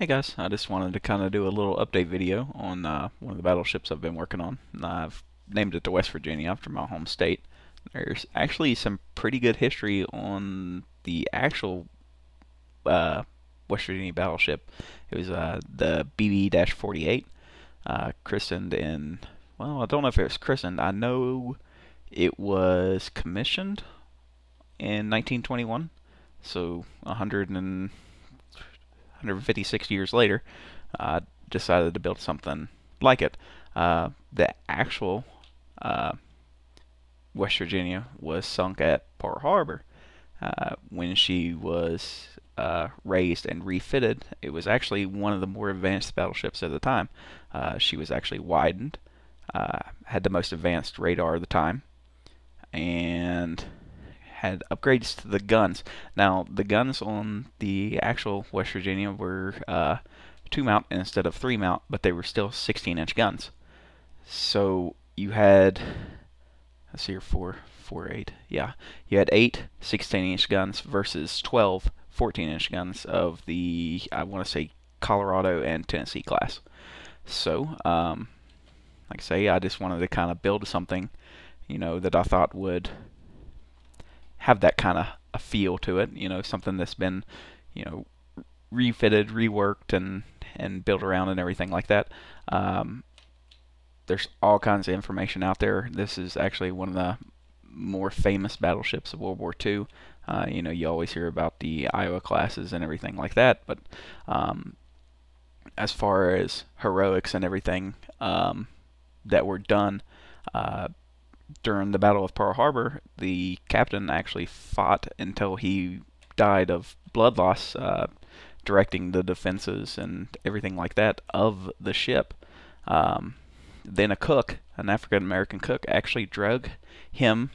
Hey guys, I just wanted to kind of do a little update video on one of the battleships I've been working on. I've named it the West Virginia after my home state. There's actually some pretty good history on the actual uh, West Virginia battleship. It was the BB-48, christened in, well, I don't know if it was christened. I know it was commissioned in 1921, so 156 years later, decided to build something like it. The actual West Virginia was sunk at Pearl Harbor. When she was raised and refitted, it was actually one of the more advanced battleships at the time. She was actually widened, had the most advanced radar of the time, and had upgrades to the guns. Now, the guns on the actual West Virginia were 2 mount instead of 3 mount, but they were still 16-inch guns. So you had, let's see here, 8. Yeah, you had 8 16-inch guns versus 12 14-inch guns of the, I want to say, Colorado and Tennessee class. So, like I say, I just wanted to kind of build something, that I thought would have that kind of a feel to it, something that's been, refitted, reworked, and built around and everything like that. There's all kinds of information out there. This is actually one of the more famous battleships of World War II. You always hear about the Iowa classes and everything like that, but as far as heroics and everything that were done, during the Battle of Pearl Harbor, the captain actually fought until he died of blood loss, directing the defenses and everything like that of the ship. Then a cook, an African American cook, actually drug him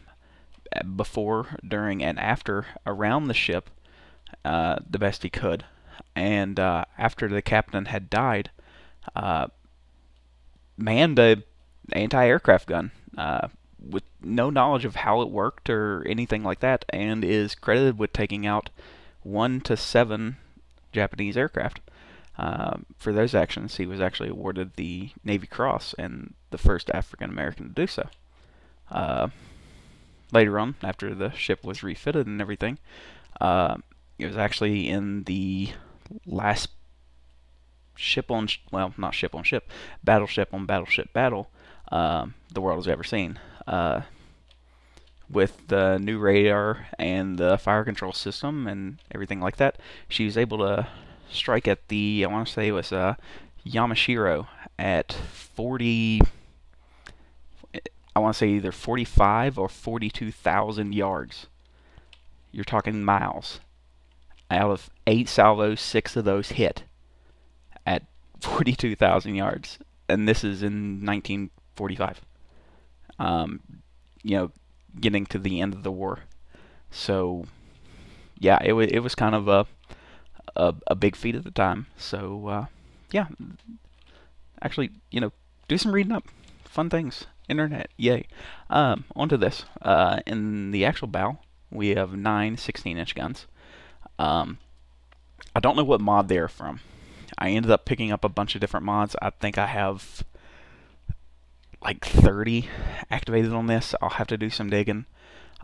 before, during, and after around the ship the best he could. And after the captain had died, manned a anti-aircraft gun. With no knowledge of how it worked or anything like that, and is credited with taking out 1 to 7 Japanese aircraft. For those actions, he was actually awarded the Navy Cross and the first African American to do so. Later on, after the ship was refitted and everything, it was actually in the last ship on, well, not ship on ship, battleship on battleship battle the world has ever seen. With the new radar and the fire control system and everything like that, she was able to strike at the, I want to say it was Yamashiro at 40, I want to say either 45 or 42,000 yards. You're talking miles. Out of 8 salvos, 6 of those hit at 42,000 yards. And this is in 1945. Getting to the end of the war. So, yeah, it was kind of a big feat at the time. So, yeah, actually, do some reading up, fun things, internet, yay. Onto this. In the actual bow, we have 9 16-inch guns. I don't know what mod they're from. I ended up picking up a bunch of different mods. I think I have like 30 activated on this. I'll have to do some digging.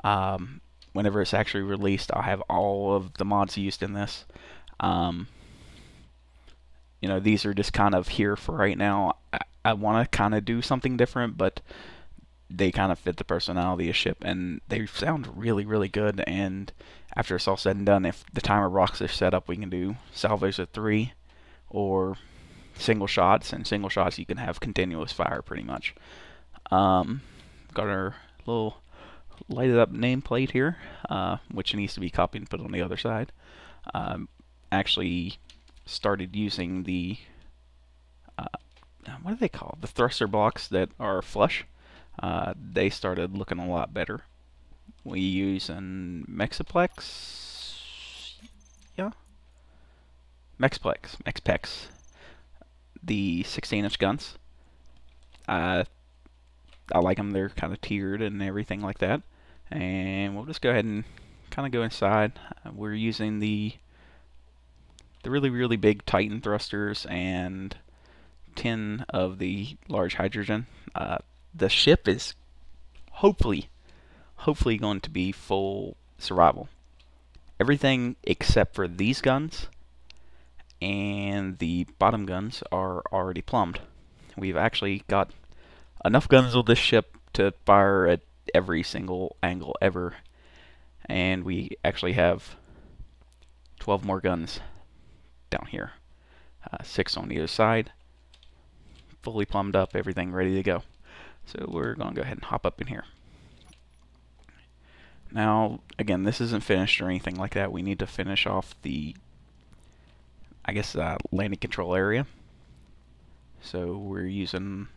Whenever it's actually released, I'll have all of the mods used in this. These are just kind of here for right now. I want to kind of do something different, but they kind of fit the personality of ship, and they sound really, really good. And after it's all said and done, if the timer rocks are set up, we can do salvos of 3 or single shots, and single shots you can have continuous fire pretty much. Got our little lighted up nameplate here, which needs to be copied and put on the other side. Actually started using the what are they called? The thruster blocks that are flush. They started looking a lot better. We use an Mexiplex, yeah, Mexpex. The 16-inch guns. I like them. They're kind of tiered and everything like that. And we'll just go ahead and kind of go inside. We're using the the really big Titan thrusters and 10 of the large hydrogen. The ship is hopefully going to be full survival. Everything except for these guns and the bottom guns are already plumbed. We've actually got enough guns on this ship to fire at every single angle ever, and we actually have 12 more guns down here, 6 on either side, fully plumbed up, everything ready to go. So we're going to go ahead and hop up in here. Now, again, this isn't finished or anything like that. We need to finish off the, I guess, landing control area. So we're using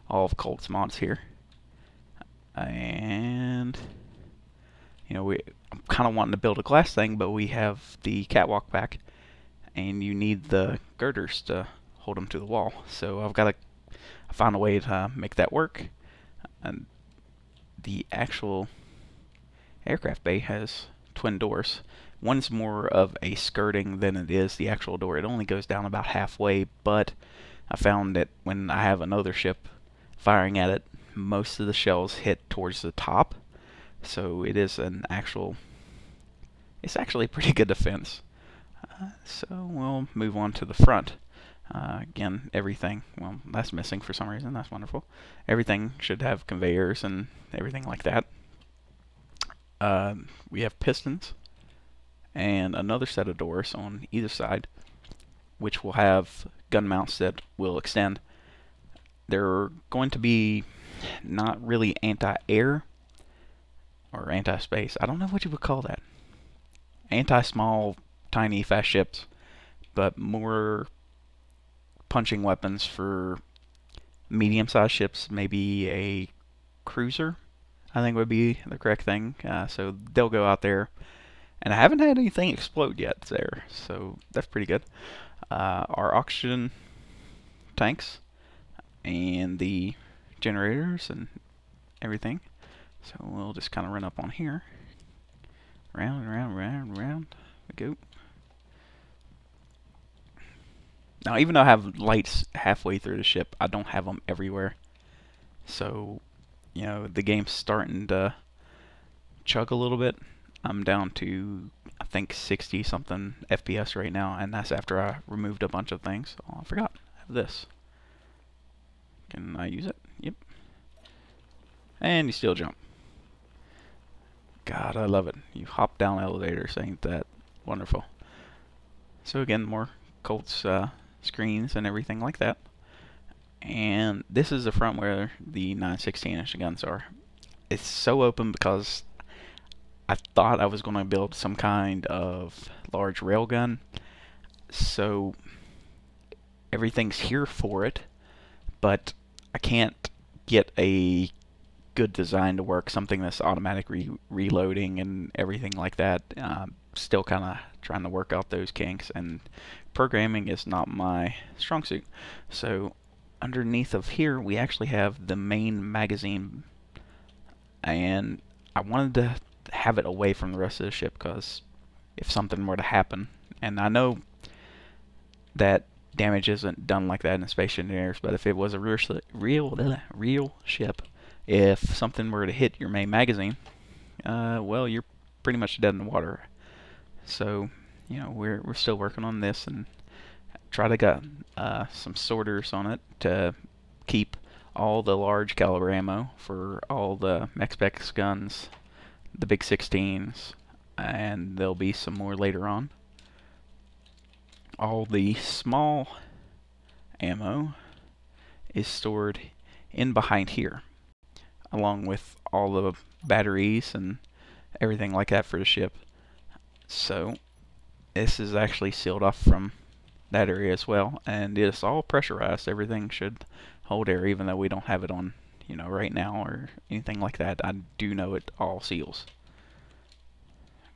all of Colt's mods here. And, you know, I'm kind of wanting to build a glass thing, but we have the catwalk back, and you need the girders to hold them to the wall. So I've got to find a way to make that work. And the actual aircraft bay has twin doors. One's more of a skirting than it is the actual door. It only goes down about halfway, but I found that when I have another ship firing at it, most of the shells hit towards the top. So it is it's actually a pretty good defense. So we'll move on to the front. Again, everything, well, that's missing for some reason. That's wonderful. Everything should have conveyors and everything like that. We have pistons and another set of doors on either side, which will have gun mounts that will extend. They're going to be not really anti-air or anti-space. I don't know what you would call that. Anti-small, tiny, fast ships, but more punching weapons for medium-sized ships, maybe a cruiser, I think would be the correct thing. So they'll go out there, and I haven't had anything explode yet there, so that's pretty good. Our oxygen tanks and the generators and everything. So we'll just kind of run up on here. Round and round, round and round we go. Now, even though I have lights halfway through the ship, I don't have them everywhere. So, you know, the game's starting to chug a little bit. I'm down to, I think, 60 something FPS right now, and that's after I removed a bunch of things. Oh, I forgot. I have this. Can I use it? Yep. And you still jump. God, I love it. You hop down elevators, ain't that wonderful? So again, more Colt's screens and everything like that. And this is the front where the 9/16" guns are. It's so open because I thought I was going to build some kind of large railgun, so everything's here for it, but I can't get a good design to work, something that's automatic reloading and everything like that. Still kind of trying to work out those kinks, and programming is not my strong suit. So underneath of here we actually have the main magazine, and I wanted to have it away from the rest of the ship because if something were to happen, and I know that damage isn't done like that in Space Engineers, but if it was a real ship, if something were to hit your main magazine, well, you're pretty much dead in the water. So, you know, we're still working on this and try to get some sorters on it to keep all the large caliber ammo for all the Mexpex guns, the big 16s, and there'll be some more later on. All the small ammo is stored in behind here, along with all the batteries and everything like that for the ship. So this is actually sealed off from that area as well, and it's all pressurized. Everything should hold air, even though we don't have it on, you know, right now or anything like that. I do know it all seals.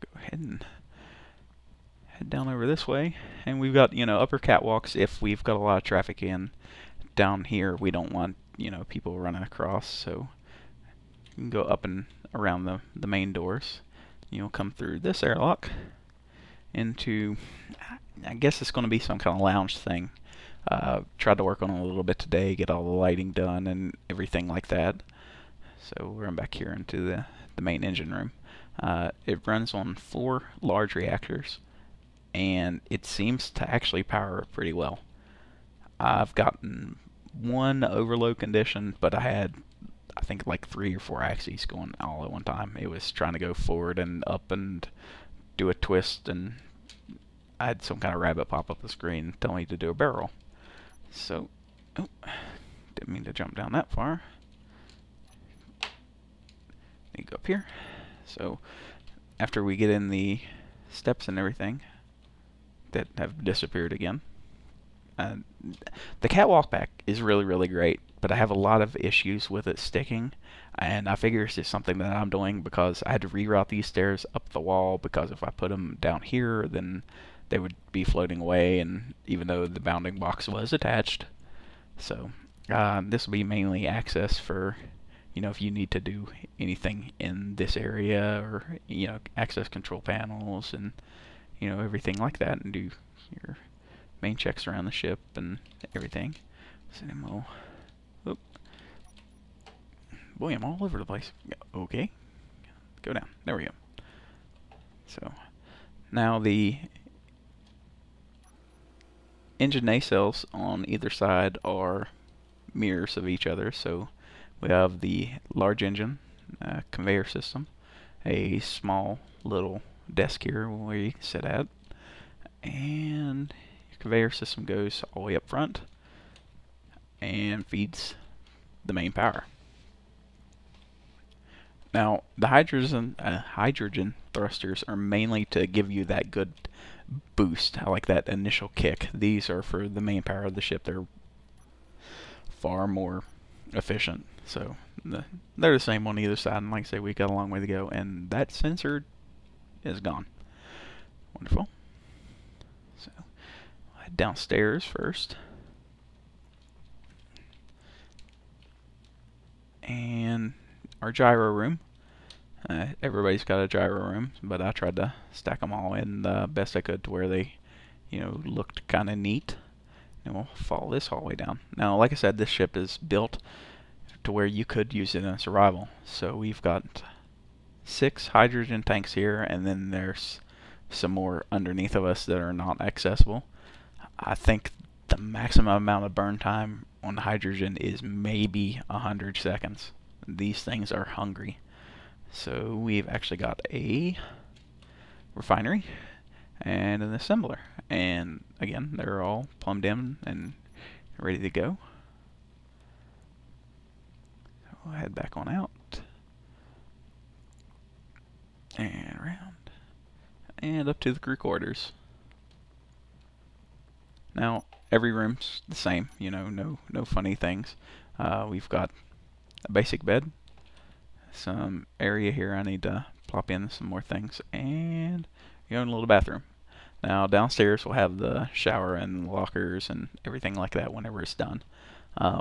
Go ahead and head down over this way, and we've got, you know, upper catwalks if we've got a lot of traffic in. Down here we don't want, you know, people running across, so you can go up and around the main doors. You'll come through this airlock into, I guess it's going to be some kind of lounge thing. Tried to work on it a little bit today, get all the lighting done and everything like that. So we're going back here into the main engine room. It runs on 4 large reactors, and it seems to actually power pretty well. I've gotten one overload condition, but I had, I think, like 3 or 4 axes going all at one time. It was trying to go forward and up and do a twist, and I had some kind of rabbit pop up the screen telling me to do a barrel. So, oh, didn't mean to jump down that far. Need to go up here. So, after we get in the steps and everything that have disappeared again, the catwalk back is really great, but I have a lot of issues with it sticking, and I figure it's just something that I'm doing because I had to reroute these stairs up the wall, because if I put them down here, then they would be floating away, and even though the bounding box was attached. So this will be mainly access for, you know, if you need to do anything in this area, or, you know, access control panels and, you know, everything like that, and do your main checks around the ship and everything. So oh, boy, I'm all over the place. Okay, go down. There we go. So now the engine nacelles on either side are mirrors of each other. So we have the large engine conveyor system, a small little desk here where you can sit at, and your conveyor system goes all the way up front and feeds the main power. Now the hydrogen thrusters are mainly to give you that good boost. I like that initial kick. These are for the main power of the ship. They're far more efficient. So they're the same on either side, and like I say, we got a long way to go, and that sensor is gone. Wonderful. So I'll head downstairs first. And our gyro room. Everybody's got a gyro room, but I tried to stack them all in the best I could to where they, you know, looked kind of neat. And we'll follow this all the way down. Now, like I said, this ship is built to where you could use it in survival. So we've got 6 hydrogen tanks here, and then there's some more underneath of us that are not accessible. I think the maximum amount of burn time on hydrogen is maybe 100 seconds. These things are hungry. So we've actually got a refinery and an assembler, and again, they're all plumbed in and ready to go. So we'll head back on out and around and up to the crew quarters. Now every room's the same, you know, no funny things. We've got a basic bed, some area here I need to plop in some more things, and go in a little bathroom. Now downstairs we'll have the shower and lockers and everything like that whenever it's done.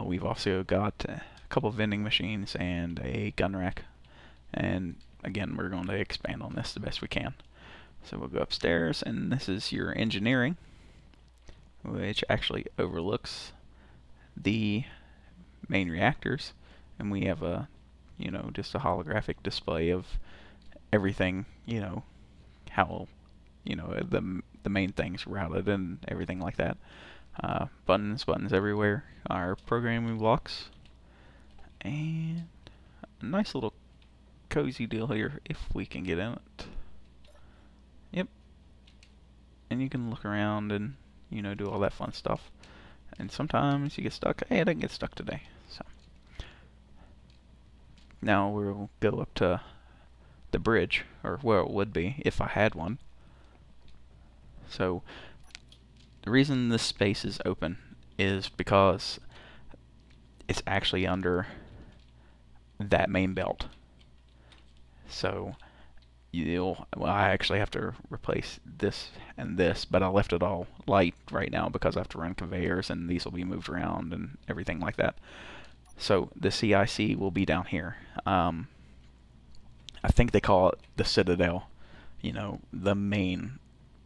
We've also got a couple vending machines and a gun rack, and again, we're going to expand on this the best we can. So we'll go upstairs, and this is your engineering, which actually overlooks the main reactors, and we have a, you know, just a holographic display of everything, you know, how, you know, the main things routed and everything like that. Buttons everywhere. Our programming blocks, and a nice little cozy deal here if we can get in it. Yep. And you can look around and, you know, do all that fun stuff. And sometimes you get stuck. Hey, I didn't get stuck today. So now we'll go up to the bridge, or where it would be if I had one. So the reason this space is open is because it's actually under that main belt. So well, I actually have to replace this and this, but I left it all light right now because I have to run conveyors, and these will be moved around and everything like that. So the CIC will be down here. I think they call it the Citadel, you know, the main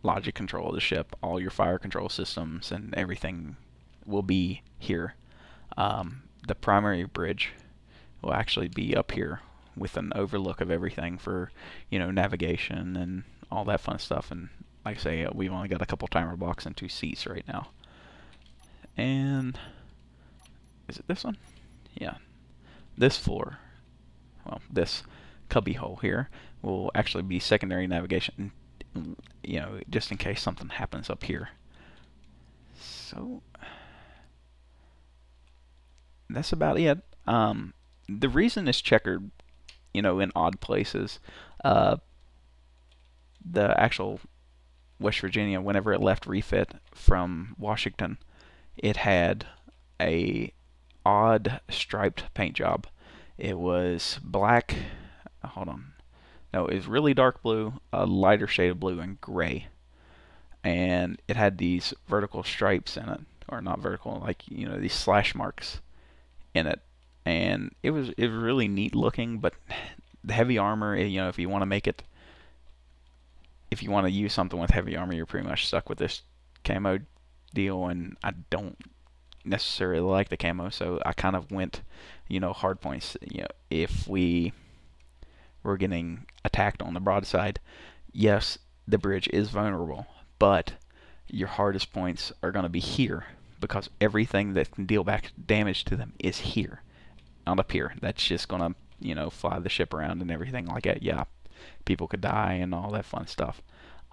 logic control of the ship. All your fire control systems and everything will be here. The primary bridge will actually be up here with an overlook of everything for, you know, navigation and all that fun stuff. And like I say, we've only got a couple timer blocks and 2 seats right now. And is it this one? Yeah. This floor, well, this cubby hole here will actually be secondary navigation, you know, just in case something happens up here. So that's about it. The reason it's checkered, you know, in odd places, the actual West Virginia, whenever it left refit from Washington, it had a odd striped paint job. It was black, hold on, no, it was really dark blue, a lighter shade of blue, and gray. And it had these vertical stripes in it, or not vertical, like, you know, these slash marks in it. And it was really neat looking, but the heavy armor, you know, if you want to make it, if you want to use something with heavy armor, you're pretty much stuck with this camo deal, and I don't necessarily like the camo, so I kind of went, you know, hard points. You know, if we were getting attacked on the broadside, yes, the bridge is vulnerable, but your hardest points are going to be here, because everything that can deal back damage to them is here, not up here. That's just going to, you know, fly the ship around and everything like that. Yeah, people could die and all that fun stuff.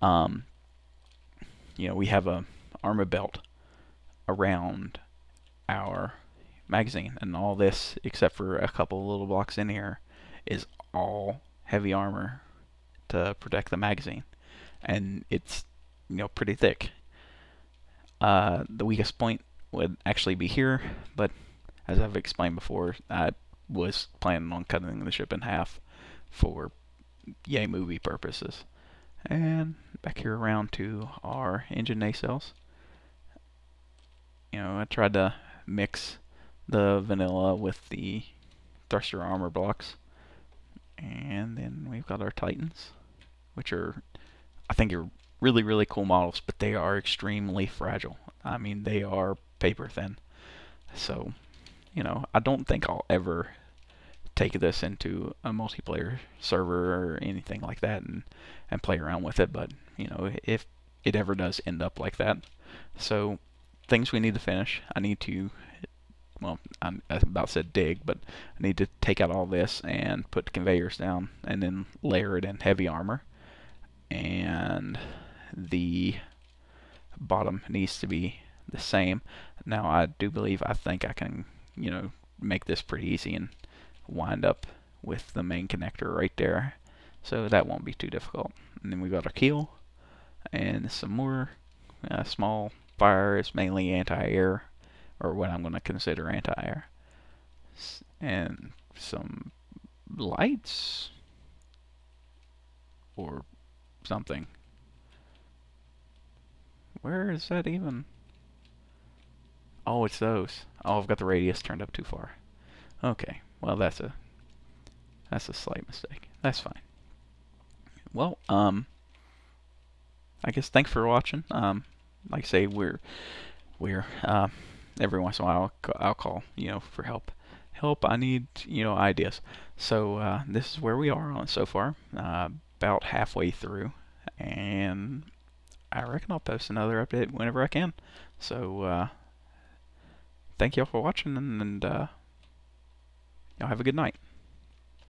You know, we have a armor belt around our magazine, and all this, except for a couple little blocks in here, is all heavy armor to protect the magazine, and it's, you know, pretty thick. The weakest point would actually be here, but as I've explained before, I was planning on cutting the ship in half for yay movie purposes. And back here around to our engine nacelles. You know, I tried to mix the vanilla with the thruster armor blocks. And then we've got our Titans, which are, I think, are really, really cool models, but they are extremely fragile. I mean, they are paper thin. So, you know, I don't think I'll ever take this into a multiplayer server or anything like that and play around with it, but, you know, if it ever does end up like that. So, things we need to finish. I need to, well, I about said dig, but I need to take out all this and put conveyors down and then layer it in heavy armor. And the bottom needs to be the same. Now, I do believe, I think I can, you know, make this pretty easy and wind up with the main connector right there. So that won't be too difficult. And then we got our keel and some more small fire. It's mainly anti-air, or what I'm going to consider anti-air, and some lights or something. Where is that even? Oh, it's those. Oh, I've got the radius turned up too far. Okay, well, that's a slight mistake. That's fine. Well, I guess thanks for watching. Like I say, we're every once in a while I'll call, you know, for help. I need, you know, ideas. So this is where we are on so far, about halfway through, and I reckon I'll post another update whenever I can. So thank y'all for watching, and y'all have a good night.